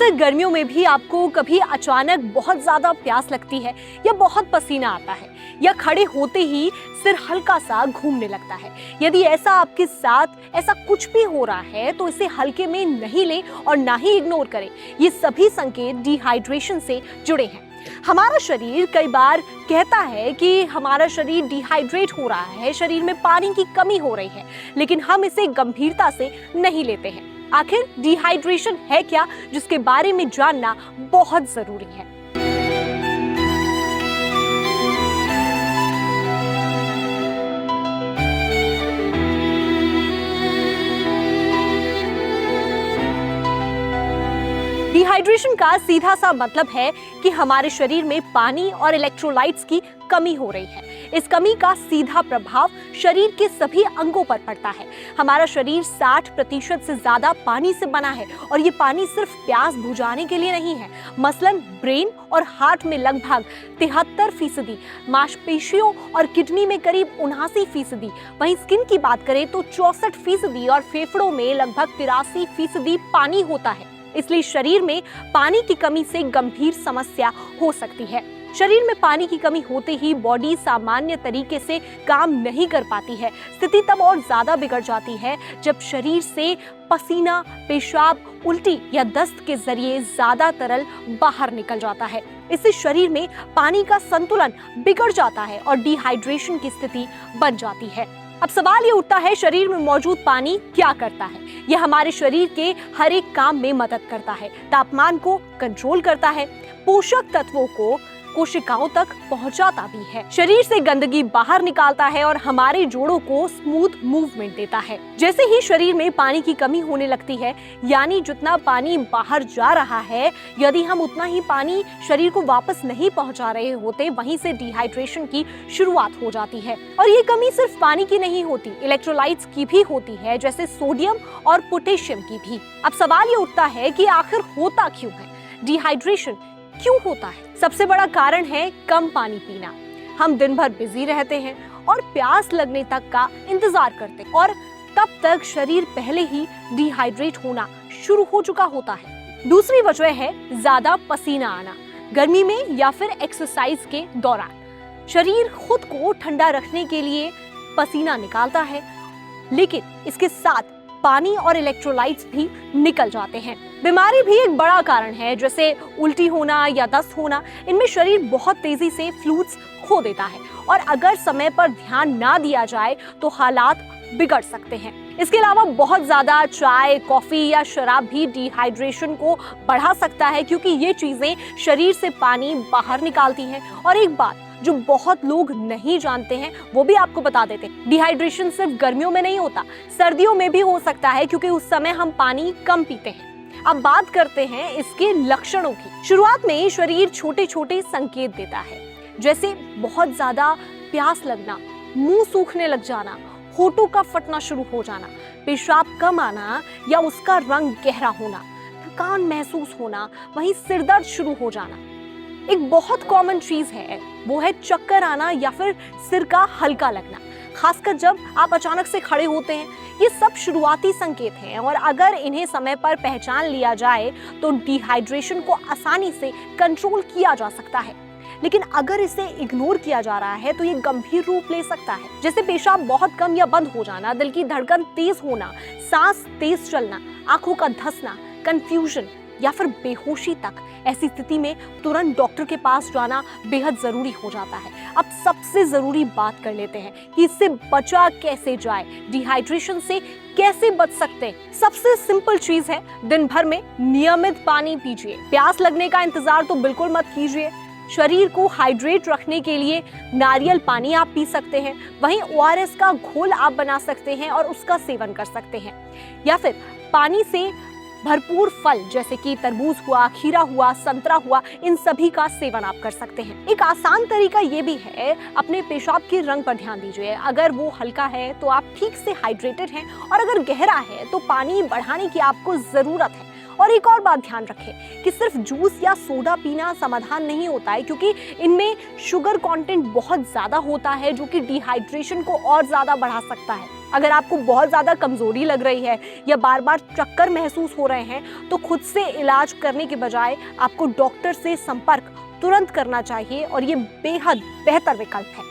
अगर गर्मियों में भी आपको कभी अचानक बहुत ज़्यादा प्यास लगती है या बहुत पसीना आता है या खड़े होते ही सिर हल्का सा घूमने लगता है, यदि ऐसा आपके साथ ऐसा कुछ भी हो रहा है तो इसे हल्के में नहीं लें और ना ही इग्नोर करें। ये सभी संकेत डिहाइड्रेशन से जुड़े हैं। हमारा शरीर कई बार कहता है कि हमारा शरीर डिहाइड्रेट हो रहा है, शरीर में पानी की कमी हो रही है, लेकिन हम इसे गंभीरता से नहीं लेते हैं। आखिर डिहाइड्रेशन है क्या, जिसके बारे में जानना बहुत जरूरी है। डिहाइड्रेशन का सीधा सा मतलब है कि हमारे शरीर में पानी और इलेक्ट्रोलाइट्स की कमी हो रही है। इस कमी का सीधा प्रभाव शरीर के सभी अंगों पर पड़ता है। हमारा शरीर 60% से ज्यादा पानी से बना है और ये पानी सिर्फ प्यास बुझाने के लिए नहीं है। मसलन ब्रेन और हार्ट में लगभग 73%, मांसपेशियों और किडनी में करीब 79%, वहीं स्किन की बात करें तो 64% और फेफड़ों में लगभग 83% पानी होता है। इसलिए शरीर में पानी की कमी से गंभीर समस्या हो सकती है। शरीर में पानी की कमी होते ही बॉडी सामान्य तरीके से काम नहीं कर पाती है। स्थिति तब और ज्यादा बिगड़ जाती है जब शरीर से पसीना, पेशाब, उल्टी या दस्त के जरिए ज्यादा तरल बाहर निकल जाता है। इससे शरीर में पानी का संतुलन बिगड़ जाता है और डिहाइड्रेशन की स्थिति बन जाती है। अब सवाल ये उठता है, शरीर में मौजूद पानी क्या करता है? यह हमारे शरीर के हर एक काम में मदद करता है। तापमान को कंट्रोल करता है, पोषक तत्वों को कोशिकाओं तक पहुंचाता भी है, शरीर से गंदगी बाहर निकालता है और हमारे जोड़ों को स्मूथ मूवमेंट देता है। जैसे ही शरीर में पानी की कमी होने लगती है, यानी जितना पानी बाहर जा रहा है, यदि हम उतना ही पानी शरीर को वापस नहीं पहुंचा रहे होते, वहीं से डिहाइड्रेशन की शुरुआत हो जाती है। और ये कमी सिर्फ पानी की नहीं होती, इलेक्ट्रोलाइट्स की भी होती है, जैसे सोडियम और पोटेशियम की भी। अब सवाल ये उठता है कि आखिर होता क्यों है, डिहाइड्रेशन क्यों होता है? सबसे बड़ा कारण है कम पानी पीना। हम दिन भर बिजी रहते हैं और प्यास लगने तक का इंतजार करते हैं और तब तक शरीर पहले ही डिहाइड्रेट होना शुरू हो चुका होता है। दूसरी वजह है ज्यादा पसीना आना। गर्मी में या फिर एक्सरसाइज के दौरान शरीर खुद को ठंडा रखने के लिए पसीना निकालता है, लेकिन इसके साथ पानी और इलेक्ट्रोलाइट्स भी निकल जाते हैं। बीमारी भी एक बड़ा कारण है, जैसे उल्टी होना या दस्त होना। इनमें शरीर बहुत तेजी से फ्लूइड्स खो देता है और अगर समय पर ध्यान ना दिया जाए तो हालात बिगड़ सकते हैं। इसके अलावा बहुत ज्यादा चाय, कॉफी या शराब भी डिहाइड्रेशन को बढ़ा सकता है, क्योंकि ये चीजें शरीर से पानी बाहर निकालती हैं। और एक बात जो बहुत लोग नहीं जानते हैं, वो भी आपको बता देते हैं, डिहाइड्रेशन सिर्फ गर्मियों में नहीं होता, सर्दियों में भी हो सकता है, क्योंकि उस समय हम पानी कम पीते हैं। अब बात करते हैं इसके लक्षणों की। शुरुआत में शरीर छोटे छोटे संकेत देता है, जैसे बहुत ज्यादा प्यास लगना, मुंह सूखने लग जाना, होठों का फटना शुरू हो जाना, पेशाब कम आना या उसका रंग गहरा होना, थकान महसूस होना, वहीं सिरदर्द शुरू हो जाना। एक बहुत कॉमन चीज है, वो है चक्कर आना या फिर सिर का हल्का लगना, खासकर जब आप अचानक से खड़े होते हैं। ये सब शुरुआती संकेत हैं और अगर इन्हें समय पर पहचान लिया जाए तो डिहाइड्रेशन को आसानी से कंट्रोल किया जा सकता है। लेकिन अगर इसे इग्नोर किया जा रहा है तो ये गंभीर रूप ले सकता है, जैसे पेशाब बहुत कम या बंद हो जाना, दिल की धड़कन तेज होना, सांस तेज चलना, आंखों का धंसना, कंफ्यूजन या फिर बेहोशी तक। ऐसी स्थिति में तुरंत डॉक्टर के पास जाना बेहद जरूरी हो जाता है। अब सबसे जरूरी बात कर लेते हैं कि इससे बचा कैसे जाए, डिहाइड्रेशन से कैसे बच सकते हैं। सबसे सिंपल चीज है, दिन भर में नियमित पानी पीजिए। प्यास लगने का इंतजार तो बिल्कुल मत कीजिए। शरीर को हाइड्रेट रखने के लिए नारियल पानी आप पी सकते हैं, वहीं ORS का घोल आप बना सकते हैं और उसका सेवन कर सकते हैं, या फिर पानी से भरपूर फल जैसे कि तरबूज हुआ, खीरा हुआ, संतरा हुआ, इन सभी का सेवन आप कर सकते हैं। एक आसान तरीका ये भी है, अपने पेशाब के रंग पर ध्यान दीजिए। अगर वो हल्का है तो आप ठीक से हाइड्रेटेड हैं और अगर गहरा है तो पानी बढ़ाने की आपको जरूरत है। और एक और बात ध्यान रखें कि सिर्फ जूस या सोडा पीना समाधान नहीं होता है, क्योंकि इनमें शुगर कंटेंट बहुत ज़्यादा होता है जो कि डिहाइड्रेशन को और ज़्यादा बढ़ा सकता है। अगर आपको बहुत ज़्यादा कमज़ोरी लग रही है या बार बार चक्कर महसूस हो रहे हैं तो खुद से इलाज करने के बजाय आपको डॉक्टर से संपर्क तुरंत करना चाहिए और ये बेहद बेहतर विकल्प है।